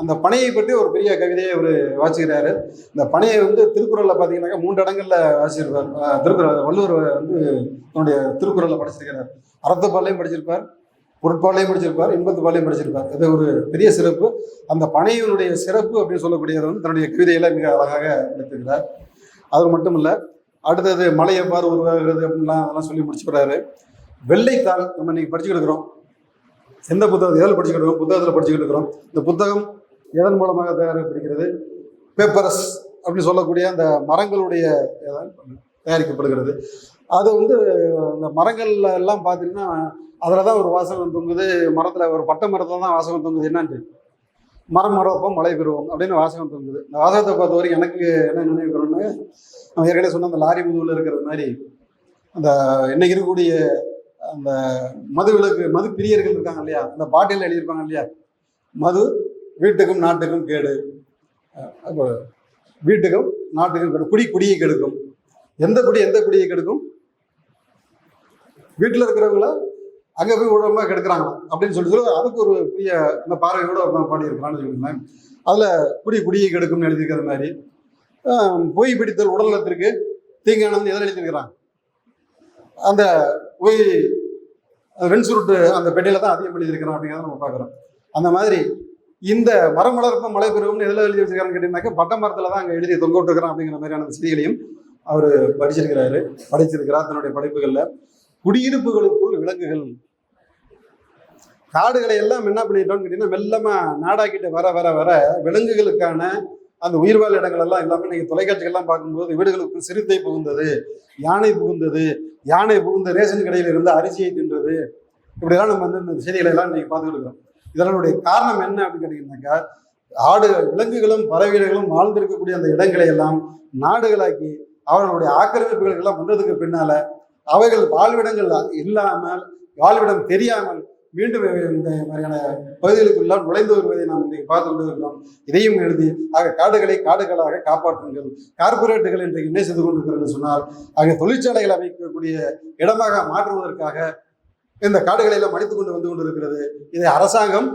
அந்த பனையை பற்றி ஒரு பெரிய கவிதையை அவர் வாசிக்கிறாரு. இந்த பனையை வந்து திருக்குறளில் பார்த்தீங்கன்னாக்கா 3 இடங்கள்ல வாசிச்சிருப்பார். திருக்குறள் வள்ளுவர் வந்து தன்னுடைய திருக்குறளில் படிச்சிருக்கிறார். அறத்துப்பாலையும் படிச்சிருப்பார், பொருட்பாலையும் படிச்சிருப்பார், இன்பத்துப்பாலையும் படிச்சிருப்பார். இது ஒரு பெரிய சிறப்பு. அந்த பனையினுடைய சிறப்பு அப்படின்னு சொல்லக்கூடியதை வந்து தன்னுடைய கவிதையில மிக அழகாக எடுத்துக்கிறார். அது மட்டும் இல்லை, அடுத்தது மலை எவ்வாறு உருவாகிறது அப்படின்லாம் அதெல்லாம் சொல்லி முடிச்சுக்கிறாரு. வெள்ளைத்தாள் நம்ம இன்னைக்கு படிச்சுக்கிட்டு இருக்கிறோம். எந்த புத்தகம் எதில் படிச்சுக்கிட்டு இருக்கோம்? புத்தகத்தில் படிச்சுக்கிட்டு இருக்கிறோம். இந்த புத்தகம் எதன் மூலமாக தயாரிக்கப்படுகிறது? பேப்பரஸ் அப்படின்னு சொல்லக்கூடிய அந்த மரங்களுடைய தயாரிக்கப்படுகிறது. அது வந்து இந்த மரங்கள்ல எல்லாம் பார்த்தீங்கன்னா அதில் தான் ஒரு வாசகம் தொங்குது. மரத்தில் ஒரு பட்டை மரத்தில் தான் வாசகம் தொங்குது. என்னன்னு மரம் மரப்போம் மழை பெறுவோம் அப்படின்னு வாசகம் தொங்குது. இந்த வாசகத்தை பொறுத்த வரைக்கும் எனக்கு என்ன நினைவுக்கிறோன்னு, நம்ம ஏற்கனவே சொன்ன அந்த லாரி முதுகில் இருக்கிறது மாதிரி அந்த இன்னைக்கு இருக்கக்கூடிய அந்த மது பிரியர்கள் இருக்காங்க இல்லையா, அந்த பாட்டில் எழுதியிருப்பாங்க இல்லையா, மது வீட்டுக்கும் நாட்டுக்கும் கேடு, அப்போ வீட்டுக்கும் நாட்டுக்கும் கேடு, குடியை கெடுக்கும். எந்த குடியை கெடுக்கும்? வீட்டில் இருக்கிறவங்கள அங்கே போய் உடம்பா கெடுக்கிறாங்க அப்படின்னு சொல்லி அதுக்கு ஒரு பெரிய அந்த பார்வையோட ஒருத்தன் பாடியிருக்கிறான்னு சொல்லியிருந்தேன். அதில் குடியை கெடுக்கும்னு எழுதியிருக்கிற மாதிரி பொய் பிடித்தல் உடல் நலத்திற்கு தீங்கானது எதில் எழுதியிருக்கிறாங்க? அந்த பொய் வெண்சுருட்டு அந்த பெட்டியில தான் அதிகம் எழுதியிருக்கிறான் அப்படிங்கிறத நம்ம பார்க்குறோம். அந்த மாதிரி இந்த மரம் வளர்ப்ப மழை பெறுவோம்னு எதில் எழுதி வச்சிருக்காருன்னு கேட்டீங்கன்னாக்கா பட்ட மரத்தில் தான் அங்கே எழுதி தொங்க விட்டுருக்கிறான் அப்படிங்கிற மாதிரியான செய்திகளையும் அவர் படிச்சிருக்கிறார் தன்னுடைய படைப்புகளில். குடியிருப்புகளுக்குள் விலங்குகள், காடுகளை எல்லாம் என்ன பண்ணிட்டோம்னு கேட்டீங்கன்னா மெல்லமா நாடாக்கிட்டு வர வர வர விலங்குகளுக்கான அந்த உயிர்வாழ் இடங்கள் எல்லாம் எல்லாமே நீங்க தொலைக்காட்சிகள்லாம் பார்க்கும்போது வீடுகளுக்கு சிறுத்தை புகுந்தது, யானை புகுந்த ரேஷன் கடையில் இருந்து அரிசியை தின்றது, இப்படிலாம் நம்ம வந்து இந்த செய்திகளை எல்லாம் இன்னைக்கு பார்த்துக்கிட்டு இருக்கோம். இதனுடைய காரணம் என்ன அப்படின்னு கேட்டீங்கன்னாக்கா, விலங்குகளும் பறவைகளும் வாழ்ந்திருக்கக்கூடிய அந்த இடங்களை எல்லாம் நாடுகளாக்கி அவர்களுடைய ஆக்கிரமிப்புகள் எல்லாம் வந்ததுக்கு பின்னால அவைகள் வாழ்விடங்கள் இல்லாமல், வாழ்விடம் தெரியாமல் மீண்டும் இந்த மாதிரியான பகுதிகளுக்குள்ளால் நுழைந்து வருவதை நாம் இன்றைக்கு பார்த்து கொண்டிருக்கிறோம். இதையும் எழுதி காடுகளை காடுகளாக காப்பாற்றுங்கள், கார்பரேட்டுகள் இன்றைக்கு என்ன செய்து கொண்டிருக்கிறது சொன்னால் தொழிற்சாலைகள் அமைக்கக்கூடிய இடமாக மாற்றுவதற்காக இந்த காடுகளை எல்லாம் மடித்துக் கொண்டு வந்து கொண்டிருக்கிறது. இதை அரசாங்கம்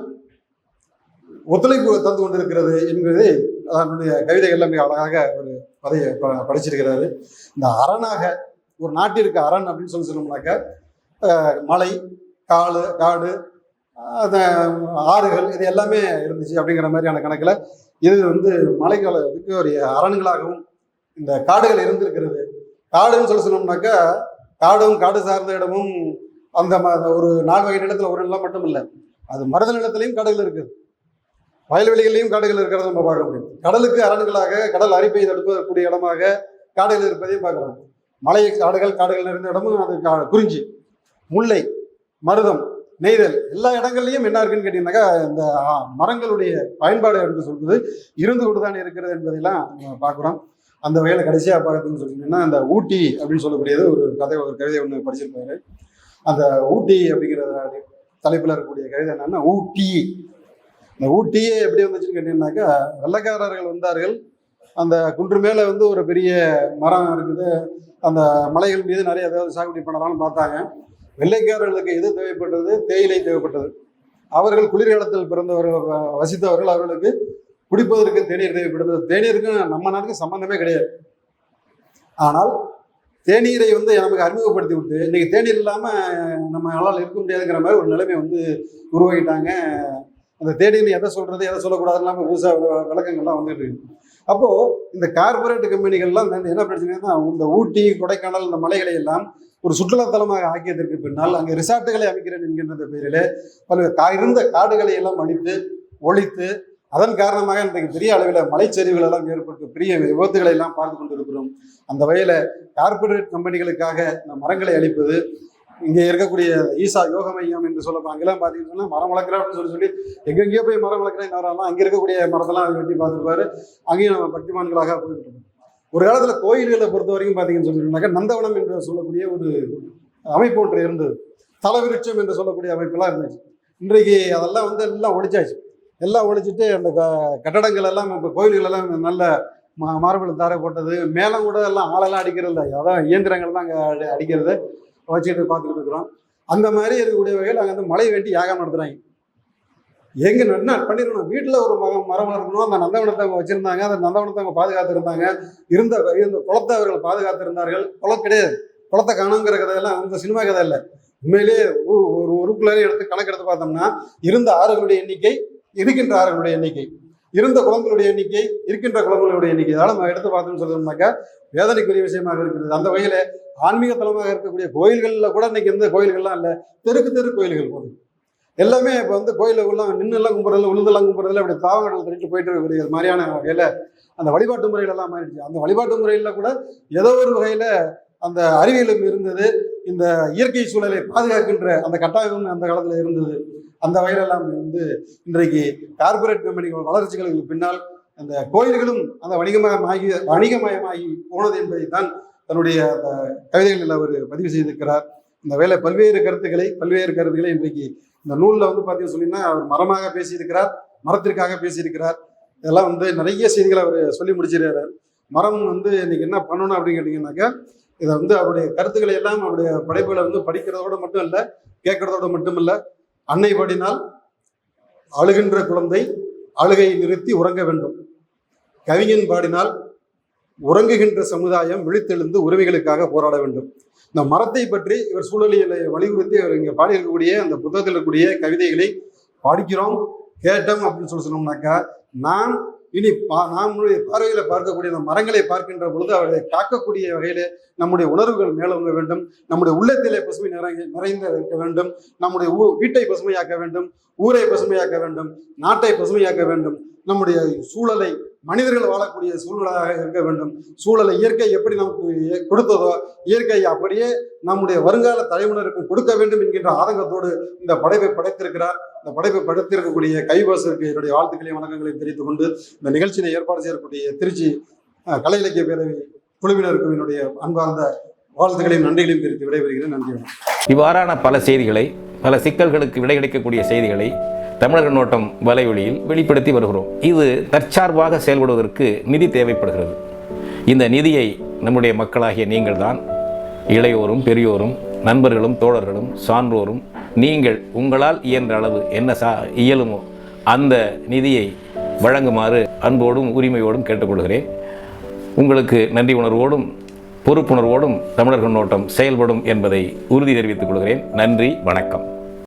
ஒத்துழைப்பு தந்து கொண்டிருக்கிறது என்பதை அதனுடைய கவிதைகள் மிக அழகாக ஒரு படிச்சிருக்கிறாரு. இந்த அரணாக ஒரு நாட்டிற்கு அரண் அப்படின்னு சொன்னோம்னாக்க மலை, காடு, அந்த ஆறுகள், இது எல்லாமே இருந்துச்சு அப்படிங்கிற மாதிரியான கணக்கில் இது வந்து மலைக்காலத்துக்கு ஒரு அரண்களாகவும் இந்த காடுகள் இருந்திருக்கிறது. காடுன்னு சொன்னோம்னாக்கா காடு சார்ந்த இடமும் அந்த ஒரு 4 வகை நிலத்தில் ஒரு நிலம் மட்டும் இல்லை, அது மருத நிலத்திலையும் காடுகள் இருக்குது, வயல்வெளிகளையும் காடுகள் இருக்கிறத நம்ம பார்க்க முடியும். கடலுக்கு அரண்களாக, கடல் அரிப்பை தடுப்பதற்குரிய இடமாக காடுகள் இருப்பதையும் பார்க்குறோம். மலை காடுகள் நிறைந்த இடமும் அது குறிஞ்சி, முல்லை, மருதம், நெய்தல், எல்லா இடங்கள்லையும் என்ன இருக்குன்னு கேட்டீங்கன்னாக்கா இந்த மரங்களுடைய பயன்பாடு என்று சொல்வது இருந்து கொண்டுதான் இருக்கிறது என்பதையெல்லாம் நம்ம பார்க்குறோம். அந்த வகையில் கடைசியாக பார்க்கறதுன்னு சொல்லிட்டீங்கன்னா, அந்த ஊட்டி அப்படின்னு சொல்லக்கூடியது ஒரு கவிதை ஒன்று படிச்சிருப்பாரு. அந்த ஊட்டி அப்படிங்கிற தலைப்பில் இருக்கக்கூடிய கவிதை என்னன்னா, ஊட்டி. இந்த ஊட்டியே எப்படி வந்துச்சுன்னு கேட்டீங்கன்னாக்கா, வெள்ளைக்காரர்கள் வந்தார்கள், அந்த குன்று மேலே வந்து ஒரு பெரிய மரம் இருக்குது, அந்த மலைகள் மீது நிறைய ஏதாவது சாகுபடி பண்ணலாம்னு பார்த்தாங்க. வெள்ளைக்காரர்களுக்கு எது தேவைப்பட்டது? தேயிலை தேவைப்பட்டது. அவர்கள் குளிர்காலத்தில் வசித்தவர்கள், அவர்களுக்கு குடிப்பதற்கு தேநீர் தேவைப்பட்டது. தேநீருக்கு நம்ம நாட்டுக்கு சம்பந்தமே கிடையாது. ஆனால் தேநீரை வந்து நமக்கு அறிமுகப்படுத்தி விட்டு இன்னைக்கு தேநீர் இல்லாமல் நம்மளால் இருக்க முடியாதுங்கிற மாதிரி ஒரு நிலைமை வந்து உருவாக்கிட்டாங்க. அந்த தேநீர் எதை சொல்றது எதை சொல்லக்கூடாதுன்னு இல்லாமல் புதுசாக விளக்கங்கள்லாம் வந்துட்டு இருக்கு. அப்போது இந்த கார்பரேட் கம்பெனிகள்லாம் என்ன பிரச்சனைன்னா, இந்த ஊட்டி, கொடைக்கானல், இந்த மலைகளை எல்லாம் ஒரு சுற்றுலாத்தலமாக ஆக்கியதற்கு பின்னால் அங்கே ரிசார்ட்டுகளை அமைக்கிறேன் என்கின்ற பெயரில் பல்வேறு இருந்த காடுகளை எல்லாம் அழித்து ஒழித்து, அதன் காரணமாக இன்றைக்கு பெரிய அளவில் மலைச்சரிவுகள் எல்லாம் ஏற்பட்டு பெரிய விபத்துகளை எல்லாம் பார்த்து கொண்டிருக்கிறோம். அந்த வகையில் கார்பரேட் கம்பெனிகளுக்காக இந்த மரங்களை அழிப்பது, இங்கே இருக்கக்கூடிய ஈசா யோக மையம் என்று சொல்லப்போ அங்கெல்லாம் பார்த்தீங்கன்னா மரம் வளர்க்குறேன் அப்படின்னு சொல்லி எங்கெங்கேயோ போய் மரம் வளர்க்குறேன் வரலாம், அங்கே இருக்கக்கூடிய மரத்தெல்லாம் வெட்டி பார்த்துருப்பாரு. அங்கேயும் நம்ம பக்திமான்களாக போய்கிட்டு இருக்கோம். ஒரு காலத்தில் கோயில்களை பொறுத்த வரைக்கும் பார்த்தீங்கன்னு சொல்லிட்டுனாக்கா, நந்தவனம் என்று சொல்லக்கூடிய ஒரு அமைப்பு ஒன்று இருந்தது, தலவிருட்சம் என்று சொல்லக்கூடிய அமைப்பெல்லாம் இருந்துச்சு. இன்றைக்கு அதெல்லாம் வந்து எல்லாம் ஒழிச்சாச்சு. எல்லாம் ஒழிச்சிட்டு அந்த கட்டடங்கள் எல்லாம் இப்போ கோயில்கள் எல்லாம் நல்ல மார்பிள் தாரை போட்டது, மேலும் கூட எல்லாம் ஆளெல்லாம் அடிக்கிறது இல்லை, அதான் இயந்திரங்கள் தான் அங்கே அடிக்கிறத வச்சுக்கிட்டு பார்த்துக்கிட்டு இருக்கிறோம். அந்த மாதிரி இருக்கக்கூடிய வகையில் அங்கே வந்து மலை வெட்டி யாகம் நடத்துகிறாங்க. எங்க நன்னா பண்ணிருக்கணும். வீட்டில் ஒரு மரம் வளர்க்கணும். அந்த நந்தவனத்தை அவங்க வச்சிருந்தாங்க. அந்த நந்தவனத்தை அவங்க பாதுகாத்திருந்தாங்க. இருந்த இருந்த குளத்தை அவர்கள் பாதுகாத்திருந்தார்கள். குளம் கிடையாது. குளத்தை காணுங்கிற கதையெல்லாம் அந்த சினிமா கதை இல்லை. உண்மையிலேயே ஒரு உறுப்புலரே எடுத்து கணக்கெடுத்து பார்த்தோம்னா இருந்த ஆறுகளுடைய எண்ணிக்கை, இருக்கின்ற ஆறுகளுடைய எண்ணிக்கை, இருந்த குளங்களுடைய எண்ணிக்கை, இருக்கின்ற குளங்களுடைய எண்ணிக்கை, அதெல்லாம் நம்ம எடுத்து பார்த்தோம்னு சொல்லணும்னாக்கா வேதனைக்குரிய விஷயமாக இருக்கிறது. அந்த வகையில ஆன்மீக தலமாக இருக்கக்கூடிய கோயில்களில் கூட இன்னைக்கு எந்த கோயில்கள்லாம் இல்லை, தெருக்கு தெரு கோயில்கள் போதும். எல்லாமே இப்போ வந்து கோயிலுக்குலாம் நின்றுலாம் கும்பிட்றதுல உளுந்தெல்லாம் கும்பிட்றதுல அப்படி தாவங்கள் தள்ளிட்டு போயிட்டு இருக்கக்கூடிய மாதிரியான வகையில் அந்த வழிபாட்டு முறைகளெல்லாம் மாறிடுச்சு. அந்த வழிபாட்டு முறையில் கூட ஏதோ ஒரு வகையில் அந்த அறிவியலும் இருந்தது, இந்த இயற்கை சூழலை பாதுகாக்கின்ற அந்த கட்டாயமும் அந்த காலத்தில் இருந்தது. அந்த வகையிலெல்லாம் வந்து இன்றைக்கு கார்பரேட் கம்பெனிகள் வளர்ச்சிகளுக்கு பின்னால் அந்த கோயில்களும் அந்த வணிகமயமாகி போனது என்பதை தான் தன்னுடைய அந்த கவிதைகளில் அவர் பதிவு செய்திருக்கிறார். இந்த வேலை பல்வேறு கருத்துக்களை இன்றைக்கு இந்த நூலில் வந்து பார்த்தீங்கன்னு சொன்னீங்கன்னா அவர் மரமாக பேசியிருக்கிறார், மரத்திற்காக பேசியிருக்கிறார். இதெல்லாம் வந்து நிறைய செய்திகளை அவர் சொல்லி முடிச்சிருக்கிறார். மரம் வந்து இன்னைக்கு என்ன பண்ணணும் அப்படின்னு கேட்டிங்கன்னாக்கா, இதை வந்து அவருடைய கருத்துக்களை எல்லாம் அவருடைய படைப்புகளை வந்து படிக்கிறதோடு மட்டும் இல்லை, கேட்கறதோடு மட்டும் இல்லை. அன்னை பாடினால் அழுகின்ற குழந்தை அழுகையை நிறுத்தி உறங்க வேண்டும். கவிஞன் பாடினால் உறங்குகின்ற சமுதாயம் விழித்தெழுந்து உரிமைகளுக்காக போராட வேண்டும். இந்த மரத்தை பற்றி இவர் சூழலியலை வலியுறுத்தி அவர் இங்கே பாடியிருக்கக்கூடிய அந்த புத்தகத்தில் இருக்கக்கூடிய கவிதைகளை படிக்கிறோம், கேட்டோம் அப்படின்னு சொன்னோம்னாக்கா, நான் இனி நம்முடைய பார்வையில பார்க்கக்கூடிய அந்த மரங்களை பார்க்கின்ற பொழுது அவரை காக்கக்கூடிய வகையிலே நம்முடைய உணர்வுகள் மேலோங்க வேண்டும், நம்முடைய உள்ளத்திலே பசுமை நிறைந்து இருக்க வேண்டும், நம்முடைய வீட்டை பசுமையாக்க வேண்டும், ஊரை பசுமையாக்க வேண்டும், நாட்டை பசுமையாக்க வேண்டும், நம்முடைய சூழலை மனிதர்கள் வாழக்கூடிய சூழலாக இருக்க வேண்டும். சூழலை இயற்கை எப்படி நமக்கு கொடுத்ததோ இயற்கை அப்படியே நம்முடைய வருங்கால தலைமுறைக்கும் கொடுக்க வேண்டும் என்கின்ற ஆதங்கத்தோடு இந்த படைப்பை படைத்திருக்கிறார். இந்த படைப்பை படைத்திருக்கக்கூடிய கைவாசருக்கு என்னுடைய வாழ்த்துக்களையும் வணக்கங்களையும் தெரிவித்துக் கொண்டு இந்த நிகழ்ச்சியை ஏற்பாடு செய்யக்கூடிய திருச்சி கலை இலக்கிய பேரவை குழுவினருக்கும் என்னுடைய அன்பார்ந்த வாழ்த்துக்களையும் நன்றிகளையும் தெரிவித்து விடைபெறுகிறேன். நன்றி. இவ்வாறான பல செய்திகளை, பல சிக்கல்களுக்கு விடை கிடைக்கக்கூடிய செய்திகளை தமிழர் கண்ணோட்டம் வலையொலியில் வெளிப்படுத்தி வருகிறோம். இது தற்சார்பாக செயல்படுவதற்கு நிதி தேவைப்படுகிறது. இந்த நிதியை நம்முடைய மக்களாகிய நீங்கள் தான், இளையோரும் பெரியோரும் நண்பர்களும் தோழர்களும் சான்றோரும் நீங்கள் உங்களால் இயன்ற அளவு என்ன இயலுமோ அந்த நிதியை வழங்குமாறு அன்போடும் உரிமையோடும் கேட்டுக்கொள்கிறேன். உங்களுக்கு நன்றி உணர்வோடும் பொறுப்புணர்வோடும் தமிழர் கண்ணோட்டம் செயல்படும் என்பதை உறுதி தெரிவித்துக் கொள்கிறேன். நன்றி, வணக்கம்.